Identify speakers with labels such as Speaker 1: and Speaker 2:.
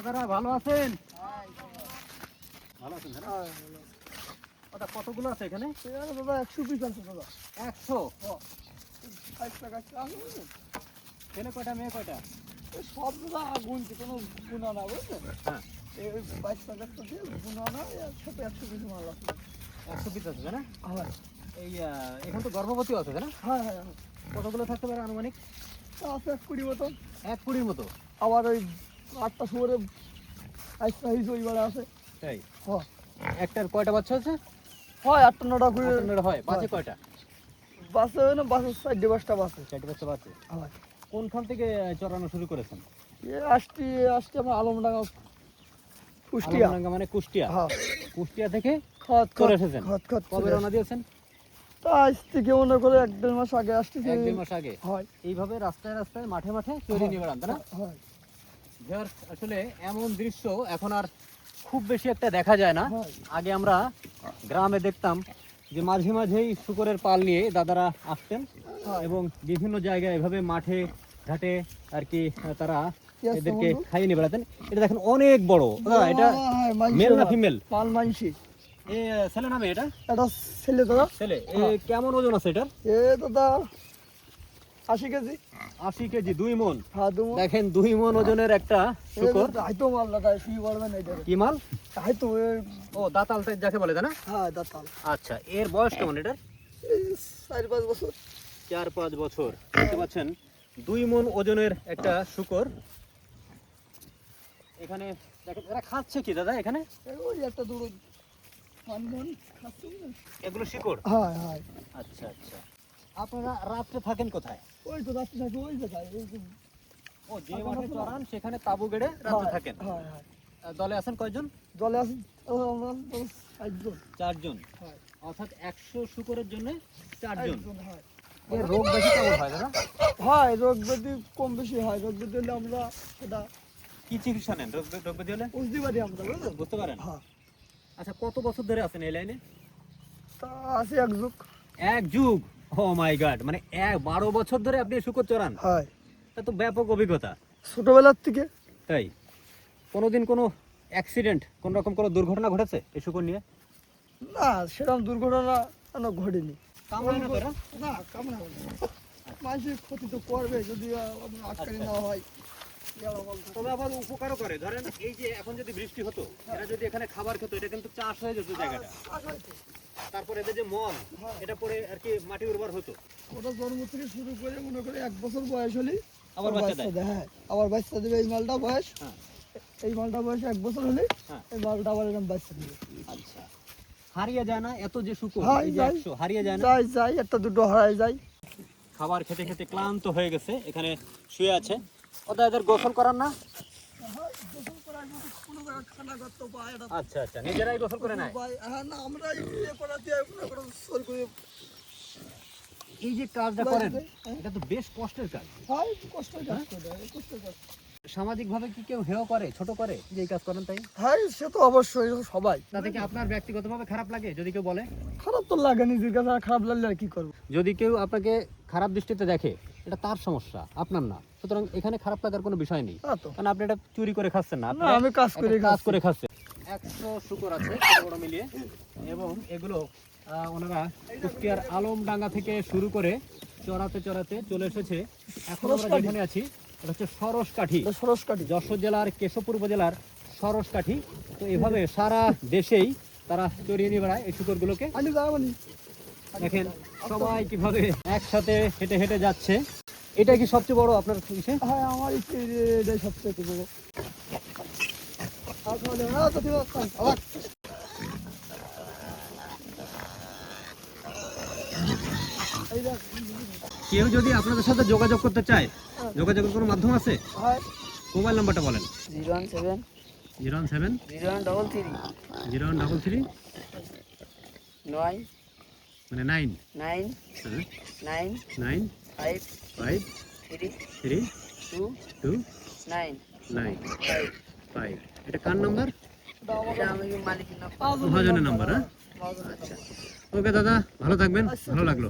Speaker 1: দাদারা ভালো আছেন? ভালো আছেন দাদা? কতগুলো আছে এখানে?
Speaker 2: দাদা 100 পিস আছে দাদা।
Speaker 1: 100?
Speaker 2: আছে
Speaker 1: ছেলে কয়টা মেয়ে কয়টা?
Speaker 2: সব দাদা গুনছি, কোনো গুণা না বুঝলেন।
Speaker 1: হ্যাঁ,
Speaker 2: এই 22 দিয়ে গুণা না, একসাথে 100 পিস মাল আছে।
Speaker 1: 100 পিস আছে তাই না?
Speaker 2: হ্যাঁ
Speaker 1: এই এখন তো গর্ভবতী আছে তাই না?
Speaker 2: হ্যাঁ হ্যাঁ
Speaker 1: কতগুলো থাকতে পারে আনুমানিক?
Speaker 2: আছে 1 মতো।
Speaker 1: 1 কুড়ির মতো?
Speaker 2: আবার ওই 8টা শুয়োরে আইসা হিজ ওইবার আছে।
Speaker 1: তাই?
Speaker 2: হ্যাঁ
Speaker 1: একটার কয়টা বাচ্চা আছে?
Speaker 2: হয় 8টা 9টা করে
Speaker 1: 8 হয়। বাচ্চা কয়টা?
Speaker 2: বাসে হয় না, বাসে 4-5টা বাসে।
Speaker 1: 4টি বাচ্চা বাচ্চা।
Speaker 2: হয়
Speaker 1: কোনখান থেকে চড়ানো শুরু করেছেন?
Speaker 2: আসছি আমার আলমডাঙ্গা কুষ্টিয়া।
Speaker 1: আলমডাঙ্গা মানে কুষ্টিয়া?
Speaker 2: হ্যাঁ
Speaker 1: কুষ্টিয়া থেকে
Speaker 2: খত
Speaker 1: চলে এসেছেন?
Speaker 2: খত খত
Speaker 1: কবে রওনা দিয়েছেন?
Speaker 2: তা আজ থেকে মনে করে 1-1.5 মাস আগে আসতেছি।
Speaker 1: 1-2 মাস আগে।
Speaker 2: হয়
Speaker 1: এইভাবে রাস্তায় রাস্তায় মাঠে মাঠে চড়িয়ে নিয়ে বেড়ান তাই না?
Speaker 2: হয়
Speaker 1: ভিউয়ার্স, আসলে এমন দৃশ্য এখন আর খুব বেশি একটা দেখা যায় না।
Speaker 2: হয়
Speaker 1: আগে আমরা গ্রামে দেখতাম যে মাঝে মাঝেই শুকরের পাল নিয়ে দাদারা আসতেন
Speaker 2: হয়।
Speaker 1: এবং বিভিন্ন জায়গায় এভাবে মাঠে ঘাটে আর কি তারা
Speaker 2: কি আছে
Speaker 1: এদেরকে
Speaker 2: বন্ধু?
Speaker 1: খাইয়ে নিয়ে বেড়াতেন। এটা দেখেন অনেক বড়। দাদা, এটা
Speaker 2: হয়, মানসি
Speaker 1: মেল না
Speaker 2: হয়।
Speaker 1: ফিমেল?
Speaker 2: পাল মানসি।
Speaker 1: এ ছেলে নামে এটা?
Speaker 2: এটা ছেলে দাদা।
Speaker 1: ছেলে।
Speaker 2: হ্যাঁ।
Speaker 1: কেমন ওজন আছে এটার?
Speaker 2: এ দাদা 80 কেজি।
Speaker 1: 80 কেজি, 2 মণ।
Speaker 2: হ্যাঁ দুমো।
Speaker 1: দেখেন 2 মণ ওজনের একটা শুকর।
Speaker 2: হাইতো মাল দাদা, শুই পড়বে না এটা।
Speaker 1: কি মাল?
Speaker 2: হাইতো
Speaker 1: ও, দাতাল যাকে বলে তাই না?
Speaker 2: হ্যাঁ দাতাল।
Speaker 1: আচ্ছা, এর বয়স কেমন এটার?
Speaker 2: এই 4-5 বছর।
Speaker 1: 4-5 বছর। দেখতে পাচ্ছেন 2 মণ ওজনের একটা শুকর। এখানে দেখেন এরা খাচ্ছে কি দাদা এখানে?
Speaker 2: ওই একটা দূর পানবন খাচ্ছে না।
Speaker 1: এগুলো শিকড়?
Speaker 2: হ্যাঁ হ্যাঁ
Speaker 1: আচ্ছা আচ্ছা। আপনারা রাত্রে থাকেন কোথায়?
Speaker 2: ওই তো রাত্রি থাকে ওই জায়গায়। ওই যে
Speaker 1: ও, যে মাঠে চড়ান সেখানে তাঁবু গেড়ে রাত্রে
Speaker 2: হ্যাঁ,
Speaker 1: থাকেন?
Speaker 2: হ্যাঁ হ্যাঁ।
Speaker 1: দলে আছেন কয়জন?
Speaker 2: জলে আছে আমরা 60 জন।
Speaker 1: 4 জন।
Speaker 2: হ্যাঁ
Speaker 1: অর্থাৎ 100 শুকরের জন্য 4 জন।
Speaker 2: 60 জন হয়।
Speaker 1: এর রোগ বেশি কেমন হয় দাদা?
Speaker 2: হয় রোগ ব্যাধি কম বেশি হয়। রোগ ব্যাধি হলে আমরা সেটা
Speaker 1: কি চিকিৎসা নেন রোগ ব্যাধি হলে?
Speaker 2: বুঝতে পারি আমরা বুঝলেন।
Speaker 1: বুঝতে পারেন?
Speaker 2: হ্যাঁ
Speaker 1: আচ্ছা, কত বছর ধরে আছেন এই লাইনে?
Speaker 2: তা আছে এক যুগ।
Speaker 1: 1 যুগ? ও মাই গড, মানে 12 বছর ধরে আপনি শুকর চড়ান?
Speaker 2: হয়
Speaker 1: তা তো ব্যাপক অভিজ্ঞতা।
Speaker 2: ছোটবেলার থেকে।
Speaker 1: তাই? কোনোদিন কোনো অ্যাক্সিডেন্ট, কোন রকম কোনো দুর্ঘটনা ঘটেছে এই শুকর নিয়ে?
Speaker 2: না সেরকম দুর্ঘটনা কোনো ঘটেনি।
Speaker 1: কামড়ায় না তো এরা?
Speaker 2: না কামড়াবে না। মানুষের ক্ষতি তো করবে যদি আটকানি না হয়।
Speaker 1: তবে আবার উপকারও করে। ধরেন এই যে এখন যদি বৃষ্টি হতো, এরা যদি এখানে খাবার খেতো, এটা কিন্তু চাষ হয়ে যেত জায়গাটা। তারপর এদের যে মল, এটা পরে আর কি মাটি উর্বর হতো।
Speaker 2: ওটা জন্ম থেকে শুরু করে মনে করে 1 বছর বয়স হলে
Speaker 1: আবার বাচ্চা দেয়?
Speaker 2: হ্যাঁ আবার বাচ্চা দেবে। এই মালটা বয়স,
Speaker 1: হ্যাঁ।
Speaker 2: এই মালটা বয়স 1 বছর হলে
Speaker 1: হ্যাঁ।
Speaker 2: এই মালটা আবার এরকম বাচ্চা দেবে।
Speaker 1: আচ্ছা, হারিয়ে যায় না এত যে শুকর?
Speaker 2: হ্যাঁ,
Speaker 1: এই যে
Speaker 2: যায়।
Speaker 1: 100 হারিয়ে যায় না?
Speaker 2: যাই যাই একটা দুটো হারায় যায়।
Speaker 1: খাবার খেতে খেতে ক্লান্ত হয়ে গেছে, এখানে শুয়ে আছে। ওদের এদের গোসল করান না? আচ্ছা আচ্ছা, নিজেরাই গোসল করে নেয়? এই যে কাজটা করেন, এটা তো বেশ কষ্টের কাজ। সামাজিক ভাবে কি কেউ হেয় করে, ছোট করে যে এই কাজ করেন? তাই?
Speaker 2: হ্যাঁ সে তো অবশ্যই সবাই।
Speaker 1: তাতে কি আপনার ব্যক্তিগতভাবে খারাপ লাগে যদি কেউ বলে?
Speaker 2: খারাপ তো লাগে, নিজের কাছে আর খারাপ লাগলে আর কি করবো।
Speaker 1: যদি কেউ আপনাকে খারাপ দৃষ্টিতে দেখে, এটা তার সমস্যা, আপনার না। সুতরাং এখানে খারাপ লাগার কোনো বিষয় নেই,
Speaker 2: হ্যাঁ তো।
Speaker 1: কারণ আপনি এটা চুরি করে খাচ্ছেন না, আপনি
Speaker 2: না, আমি কাজ করে
Speaker 1: একটা কাজ করে খাচ্ছেন। 100 শুকর আছে ছোট বড় মিলিয়ে, এবং এগুলো ওনারা কুষ্টিয়ার আলমডাঙ্গা থেকে শুরু করে চড়াতে চড়াতে চলে এসেছে এখন আমরা যেখানে আছি। এটা হচ্ছে সরসকাঠি,
Speaker 2: সরসকাঠি
Speaker 1: যশোর জেলার কেশবপুর উপজেলার সরসকাঠি। তো এভাবে সারা দেশেই তারা চড়িয়ে নিয়ে বেড়ায় এই শুকরগুলোকে। দেখেন সবাই কিভাবে একসাথে হেঁটে হেঁটে যাচ্ছে। এটা কি সবচেয়ে বড় আপনার ইসে?
Speaker 2: হ্যাঁ আমার এটাই সবচেয়ে বড়।
Speaker 1: কেউ যদি আপনাদের সাথে যোগাযোগ করতে চায়, যোগাযোগের কোনো মাধ্যম আছে? মোবাইল নাম্বারটা বলেন।
Speaker 2: 017
Speaker 1: 017
Speaker 2: 0133
Speaker 1: 0133
Speaker 2: 9
Speaker 1: মানে 9
Speaker 2: 9 9
Speaker 1: 9
Speaker 2: 5
Speaker 1: 5
Speaker 2: 3
Speaker 1: 3
Speaker 2: 2
Speaker 1: 2
Speaker 2: 9
Speaker 1: 9 5। এটা কার নাম্বার?
Speaker 2: এটা আমাদের মালিকের নাম,
Speaker 1: মহাজনের নাম্বার। হ্যাঁ,
Speaker 2: মহাজন।
Speaker 1: আচ্ছা, ওকে দাদা, ভালো থাকবেন, ভালো লাগলো।